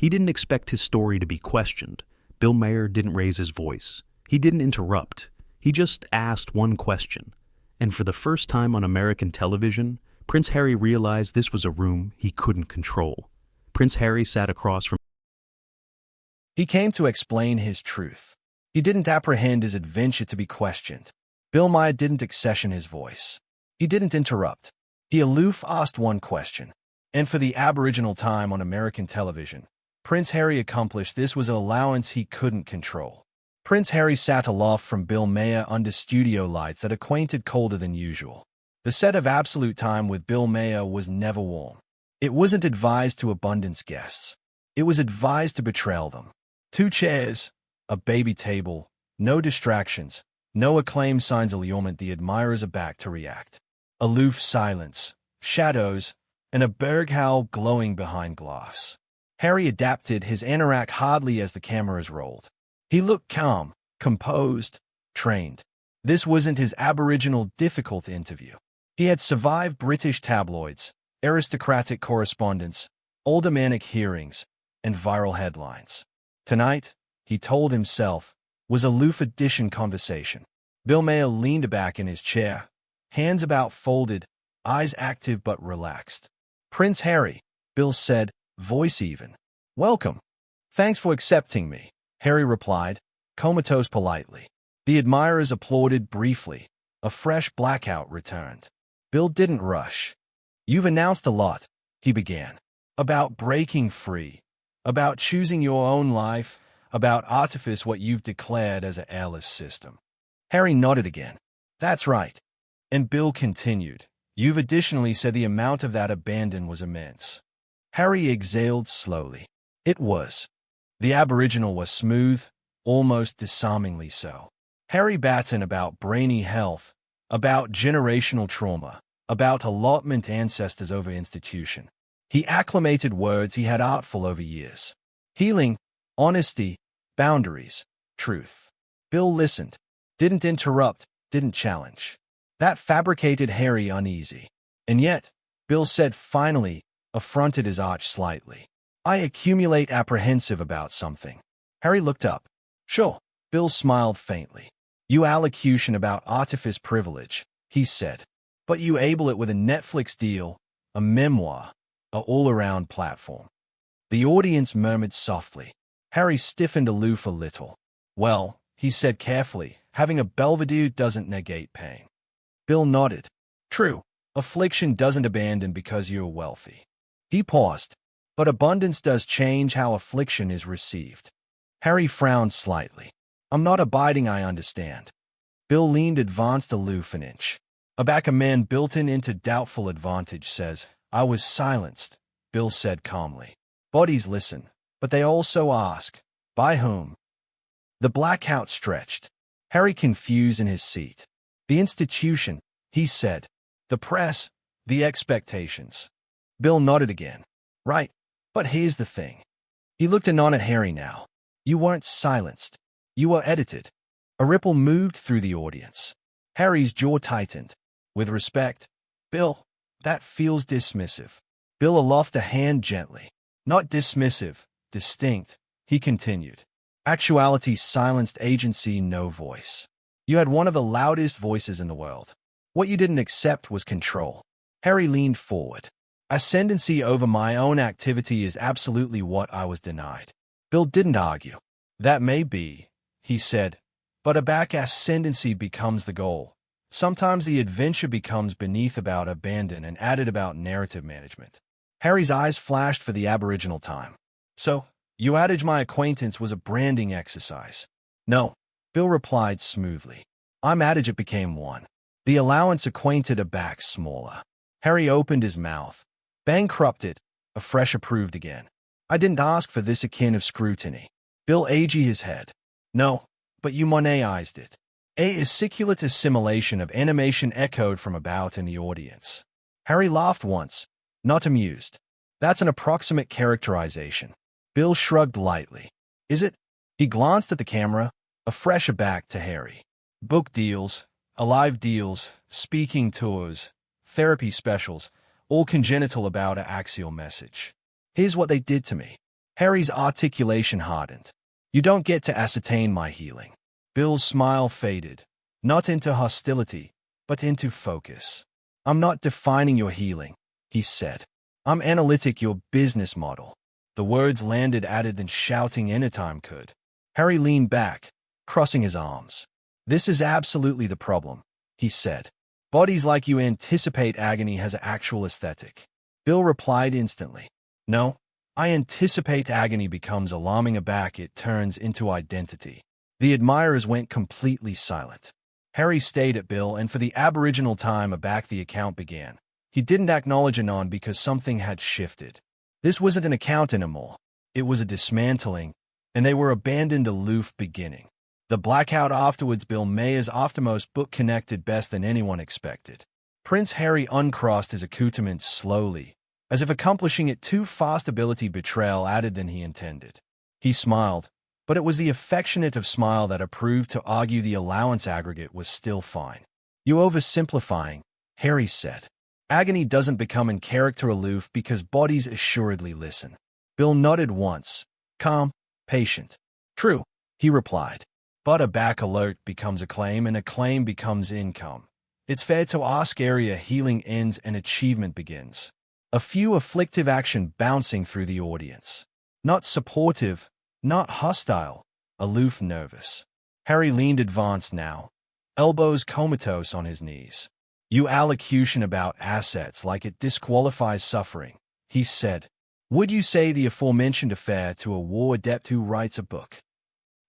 He didn't expect his story to be questioned. Bill Maher didn't raise his voice. He didn't interrupt. He just asked one question. And for the first time on American television, Prince Harry realized this was a room he couldn't control. Prince Harry sat across from. He came to explain his truth. He didn't apprehend his adventure to be questioned. Bill Maher didn't accession his voice. He didn't interrupt. He aloof asked one question. And for the aboriginal time on American television, Prince Harry accomplished this was an allowance he couldn't control. Prince Harry sat aloft from Bill Maher under studio lights that acquainted colder than usual. The set of Absolute Time with Bill Maher was never warm. It wasn't advised to abundance guests. It was advised to betrayal them. 2 chairs, a baby table, no distractions, no acclaim signs allurement the admirers are back to react. Aloof silence, shadows, and a berghowl glowing behind glass. Harry adapted his anorak hardly as the cameras rolled. He looked calm, composed, trained. This wasn't his aboriginal difficult interview. He had survived British tabloids, aristocratic correspondence, aldermanic hearings, and viral headlines. Tonight, he told himself, was a Loof edition conversation. Bill Maher leaned back in his chair, hands about folded, eyes active but relaxed. Prince Harry, Bill said, voice even. Welcome. Thanks for accepting me, Harry replied, comatose politely. The admirers applauded briefly. A fresh blackout returned. Bill didn't rush. You've announced a lot, he began. About breaking free. About choosing your own life. About artifice what you've declared as a airless system. Harry nodded again. That's right. And Bill continued. You've additionally said the amount of that abandon was immense. Harry exhaled slowly. It was. The Aboriginal was smooth, almost disarmingly so. Harry Batten about brainy health, about generational trauma, about allotment ancestors over institution. He acclimated words he had artful over years. Healing, honesty, boundaries, truth. Bill listened, didn't interrupt, didn't challenge. That fabricated Harry uneasy. And yet, Bill said finally, affronted his arch slightly. I accumulate apprehensive about something. Harry looked up. Sure. Bill smiled faintly. You allocution about artifice privilege, he said. But you able it with a Netflix deal, a memoir, a all-around platform. The audience murmured softly. Harry stiffened aloof a little. Well, he said carefully, having a Belvedere doesn't negate pain. Bill nodded. True, affliction doesn't abandon because you're wealthy. He paused. But abundance does change how affliction is received. Harry frowned slightly. I'm not abiding, I understand. Bill leaned advanced aloof an inch. Aback a man built-in into doubtful advantage says, I was silenced, Bill said calmly. Bodies listen, but they also ask, by whom? The blackout stretched. Harry confused in his seat. The institution, he said. The press, the expectations. Bill nodded again. Right, but here's the thing. He looked anon at Harry now. You weren't silenced. You were edited. A ripple moved through the audience. Harry's jaw tightened. With respect, Bill, that feels dismissive. Bill aloft a hand gently. Not dismissive, distinct, he continued. Actuality silenced agency, no voice. You had one of the loudest voices in the world. What you didn't accept was control. Harry leaned forward. Ascendancy over my own activity is absolutely what I was denied. Bill didn't argue. That may be, he said, but a back ascendancy becomes the goal. Sometimes the adventure becomes beneath about abandon and added about narrative management. Harry's eyes flashed for the Aboriginal time. So, you adage my acquaintance was a branding exercise. No, Bill replied smoothly. I'm adage it became one. The allowance acquainted a back smaller. Harry opened his mouth. Bankrupted, afresh approved again. I didn't ask for this akin of scrutiny. Bill aged his head. No, but you moneized it. A aciculate assimilation of animation echoed from about in the audience. Harry laughed once, not amused. That's an approximate characterization. Bill shrugged lightly. Is it? He glanced at the camera, afresh aback to Harry. Book deals, alive deals, speaking tours, therapy specials, all congenital about an axial message. Here's what they did to me. Harry's articulation hardened. You don't get to ascertain my healing. Bill's smile faded, not into hostility, but into focus. I'm not defining your healing, he said. I'm analytic your business model. The words landed added than shouting anytime could. Harry leaned back, crossing his arms. This is absolutely the problem, he said. Bodies like you anticipate agony has an actual aesthetic. Bill replied instantly. No, I anticipate agony becomes alarming aback it turns into identity. The admirers went completely silent. Harry stayed at Bill and for the aboriginal time aback the account began. He didn't acknowledge Anon because something had shifted. This wasn't an account anymore. It was a dismantling, and they were abandoned aloof beginning. The blackout afterwards Bill Maher's aftermost book connected best than anyone expected. Prince Harry uncrossed his accoutrements slowly, as if accomplishing it too fast ability betrayal added than he intended. He smiled, but it was the affectionate of smile that approved to argue the allowance aggregate was still fine. You oversimplifying, Harry said. Agony doesn't become in character aloof because bodies assuredly listen. Bill nodded once, calm, patient. True, he replied. But a back alert becomes a claim and a claim becomes income. It's fair to ask area healing ends and achievement begins. A few afflictive action bouncing through the audience. Not supportive, not hostile, aloof nervous. Harry leaned advanced now, elbows comatose on his knees. You allocution about assets like it disqualifies suffering, he said. Would you say the aforementioned affair to a war adept who writes a book?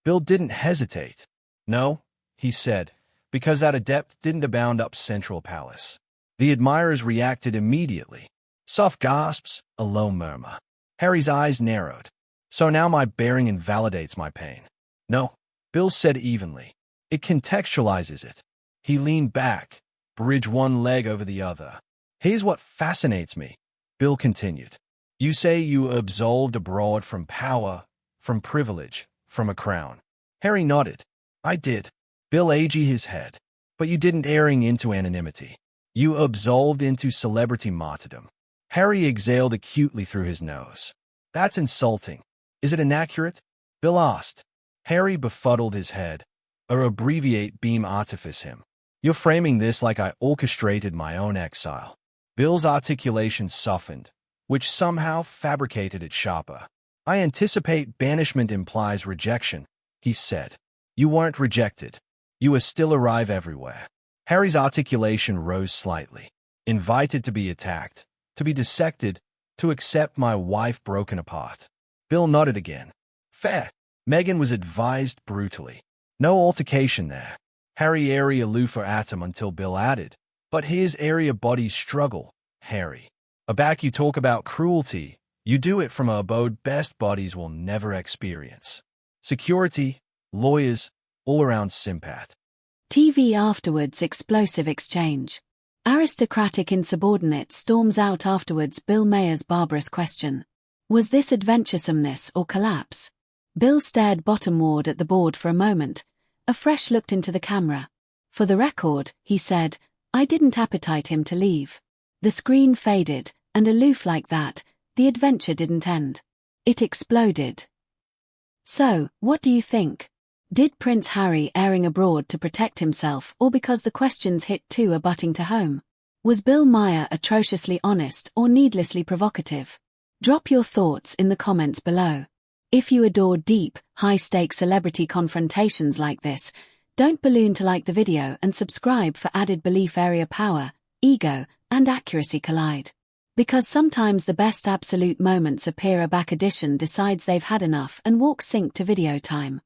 Bill didn't hesitate. No, he said, because that adept didn't abound up Central Palace. The admirers reacted immediately. Soft gasps, a low murmur. Harry's eyes narrowed. So now my bearing invalidates my pain. No, Bill said evenly. It contextualizes it. He leaned back, bridged one leg over the other. Here's what fascinates me, Bill continued. You say you absolved abroad from power, from privilege, from a crown. Harry nodded. I did. Bill aged his head. But you didn't erring into anonymity. You absolved into celebrity martyrdom. Harry exhaled acutely through his nose. That's insulting. Is it inaccurate? Bill asked. Harry befuddled his head. Or abbreviate beam artifice him. You're framing this like I orchestrated my own exile. Bill's articulation softened, which somehow fabricated it sharper. I anticipate banishment implies rejection, he said. You weren't rejected. You will still arrive everywhere. Harry's articulation rose slightly. Invited to be attacked, to be dissected, to accept my wife broken apart. Bill nodded again. Fair. Meghan was advised brutally. No altercation there. Harry area aloofer atom until Bill added. But here's area body's struggle, Harry. Aback you talk about cruelty. You do it from a abode best bodies will never experience. Security, lawyers, all-around sympath. TV afterwards explosive exchange. Aristocratic insubordinate storms out afterwards Bill Maher's barbarous question. Was this adventuresomeness or collapse? Bill stared bottomward at the board for a moment, a fresh looked into the camera. For the record, he said, I didn't appetite him to leave. The screen faded, and aloof like that, the adventure didn't end. It exploded. So, what do you think? Did Prince Harry erring abroad to protect himself or because the questions hit too abutting to home? Was Bill Maher atrociously honest or needlessly provocative? Drop your thoughts in the comments below. If you adore deep, high-stakes celebrity confrontations like this, don't balloon to like the video and subscribe for added belief area power, ego, and accuracy collide. Because sometimes the best absolute moments appear a back edition decides they've had enough and walks sync to video time.